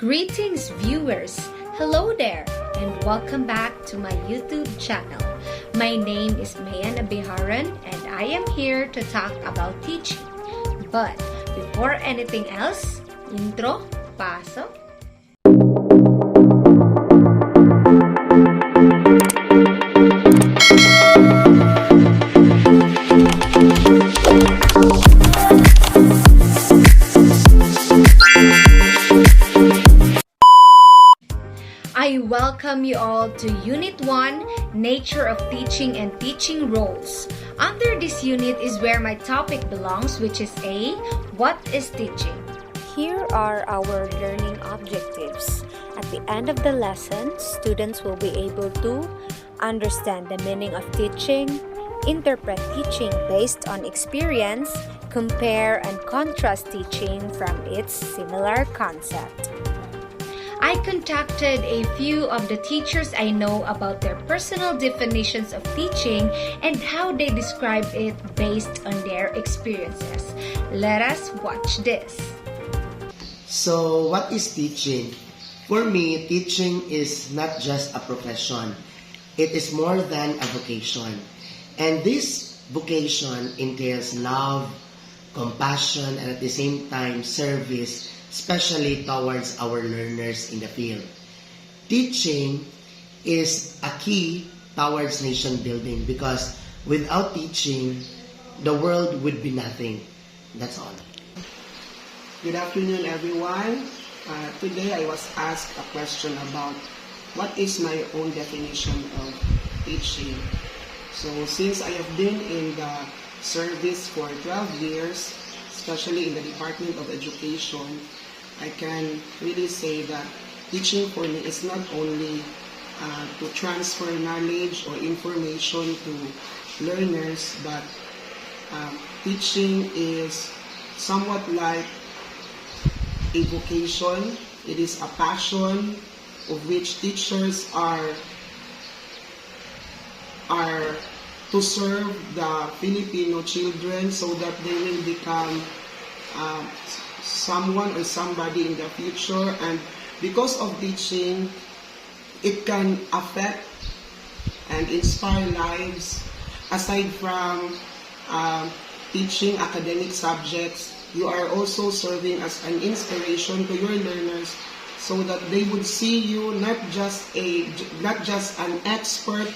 Greetings viewers! Hello there and welcome back to my YouTube channel. My name is Mayan Abiharan and I am here to talk about teaching. But before anything else, intro, pasok. I welcome you all to Unit 1, Nature of Teaching and Teaching Roles. Under this unit is where my topic belongs, which is A. What is teaching? Here are our learning objectives. At the end of the lesson, students will be able to understand the meaning of teaching, interpret teaching based on experience, compare and contrast teaching from its similar concept. I contacted a few of the teachers I know about their personal definitions of teaching and how they describe it based on their experiences. Let us watch this. So, what is teaching? For me, teaching is not just a profession. It is more than a vocation. And this vocation entails love, compassion, and at the same time, service, especially towards our learners in the field. Teaching is a key towards nation building because without teaching, the world would be nothing. That's all. Good afternoon, everyone. Today I was asked a question about what is my own definition of teaching. So since I have been in the service for 12 years, especially in the Department of Education, I can really say that teaching for me is not only to transfer knowledge or information to learners, but teaching is somewhat like a vocation. It is a passion of which teachers are to serve the Filipino children so that they will become someone or somebody in the future. And because of teaching, it can affect and inspire lives. Aside from teaching academic subjects, you are also serving as an inspiration to your learners so that they would see you not just an expert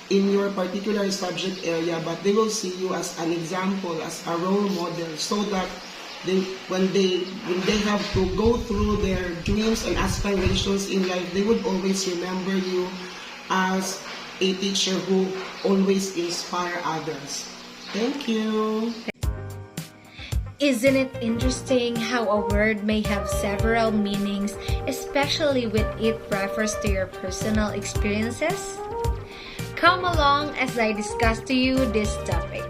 in your particular subject area, but they will see you as an example, as a role model, so that when they have to go through their dreams and aspirations in life, they would always remember you as a teacher who always inspire others. Thank you. Isn't it interesting how a word may have several meanings, especially when it refers to your personal experiences? Come along as I discuss to you this topic.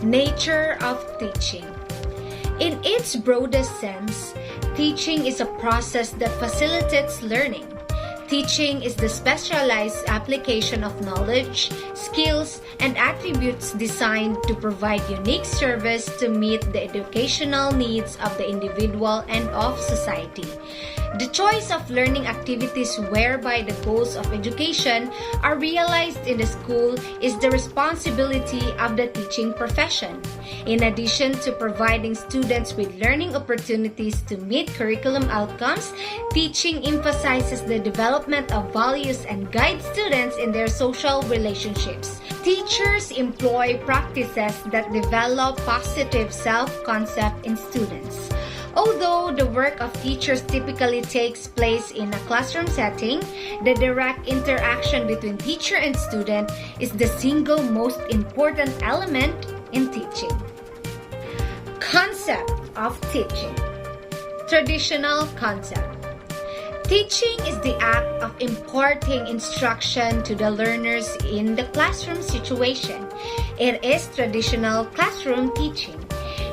Nature of teaching. In its broadest sense, teaching is a process that facilitates learning. Teaching is the specialized application of knowledge, skills, and attributes designed to provide unique service to meet the educational needs of the individual and of society. The choice of learning activities whereby the goals of education are realized in the school is the responsibility of the teaching profession. In addition to providing students with learning opportunities to meet curriculum outcomes, teaching emphasizes the development of values and guides students in their social relationships. Teachers employ practices that develop positive self-concept in students. Although the work of teachers typically takes place in a classroom setting, the direct interaction between teacher and student is the single most important element in teaching. Concept of teaching. Traditional concept. Teaching is the act of imparting instruction to the learners in the classroom situation. It is traditional classroom teaching.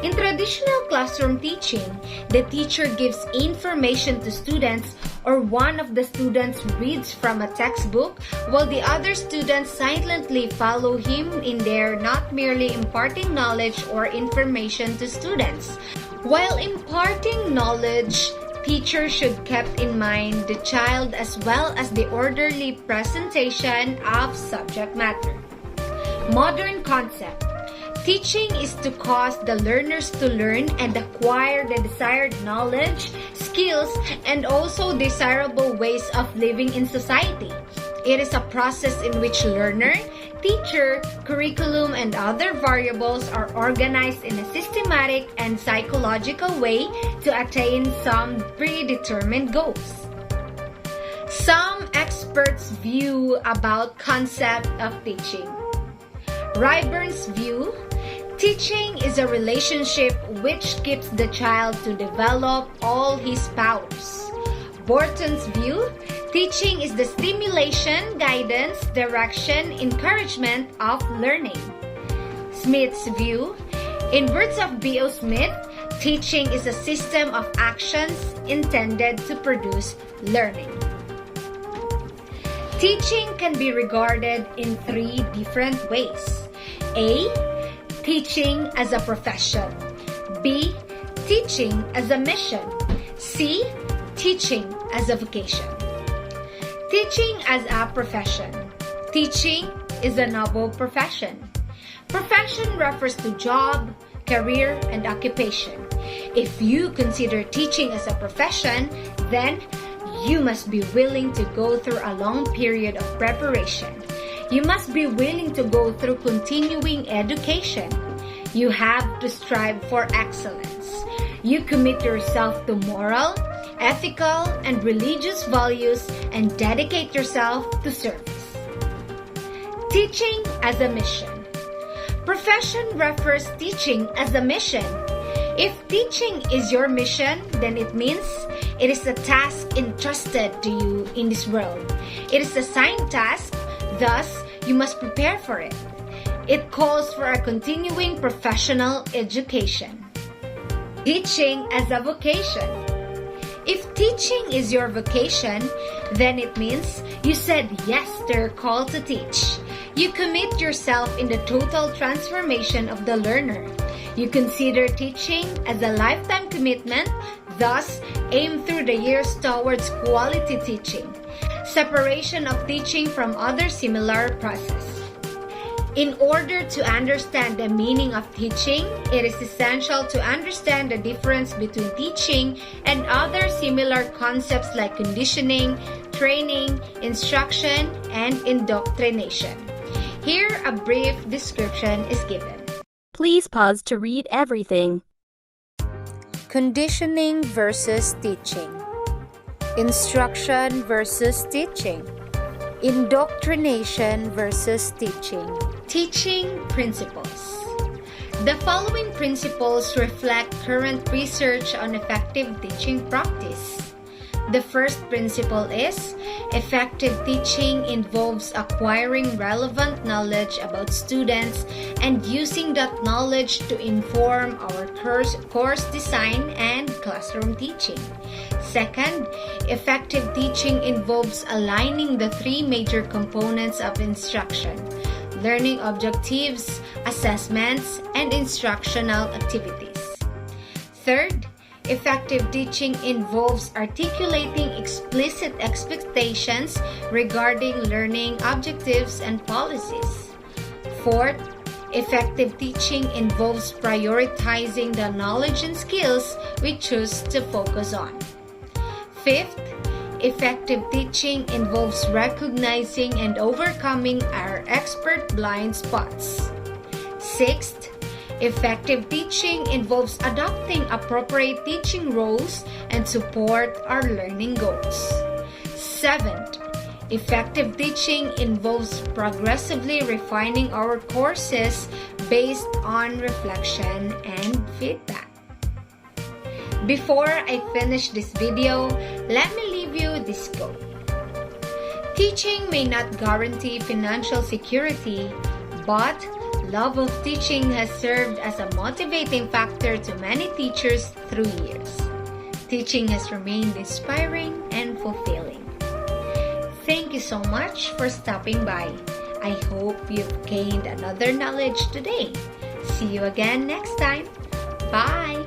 In traditional classroom teaching, the teacher gives information to students or one of the students reads from a textbook while the other students silently follow him in there, not merely imparting knowledge or information to students. While imparting knowledge, teacher should keep in mind the child as well as the orderly presentation of subject matter. Modern concept. Teaching is to cause the learners to learn and acquire the desired knowledge, skills, and also desirable ways of living in society. It is a process in which learner, teacher, curriculum, and other variables are organized in a systematic and psychological way to attain some predetermined goals. Some experts' view about concept of teaching. Ryburn's view, teaching is a relationship which keeps the child to develop all his powers. Borton's view, teaching is the stimulation, guidance, direction, encouragement of learning. Smith's view, in words of B.O. Smith, teaching is a system of actions intended to produce learning. Teaching can be regarded in three different ways. A. Teaching as a profession. B. Teaching as a mission. C. Teaching as a vocation. Teaching as a profession. Teaching is a noble profession. Profession refers to job, career, and occupation. If you consider teaching as a profession, then you must be willing to go through a long period of preparation. You must be willing to go through continuing education. You have to strive for excellence. You commit yourself to moral, ethical, and religious values and dedicate yourself to service. Teaching as a mission. Profession refers teaching as a mission. If teaching is your mission, then it means it is a task entrusted to you in this world. It is a assigned task, thus you must prepare for it. It calls for a continuing professional education. Teaching as a vocation. If teaching is your vocation, then it means you said yes to your call to teach. You commit yourself in the total transformation of the learner. You consider teaching as a lifetime commitment, thus aim through the years towards quality teaching. Separation of teaching from other similar process. In order to understand the meaning of teaching, it is essential to understand the difference between teaching and other similar concepts like conditioning, training, instruction, and indoctrination. Here, a brief description is given. Please pause to read everything. Conditioning versus teaching. Instruction versus teaching. Indoctrination versus teaching. Teaching principles. The following principles reflect current research on effective teaching practice. The first principle is, effective teaching involves acquiring relevant knowledge about students and using that knowledge to inform our course design and classroom teaching. Second, effective teaching involves aligning the three major components of instruction: learning objectives, assessments, and instructional activities. Third, effective teaching involves articulating explicit expectations regarding learning objectives and policies. Fourth, effective teaching involves prioritizing the knowledge and skills we choose to focus on. Fifth, effective teaching involves recognizing and overcoming our expert blind spots. Sixth, effective teaching involves adopting appropriate teaching roles and support our learning goals. Seventh, effective teaching involves progressively refining our courses based on reflection and feedback. Before I finish this video, let me leave you this quote. Teaching may not guarantee financial security, but love of teaching has served as a motivating factor to many teachers through years. Teaching has remained inspiring and fulfilling. Thank you so much for stopping by. I hope you've gained another knowledge today. See you again next time. Bye!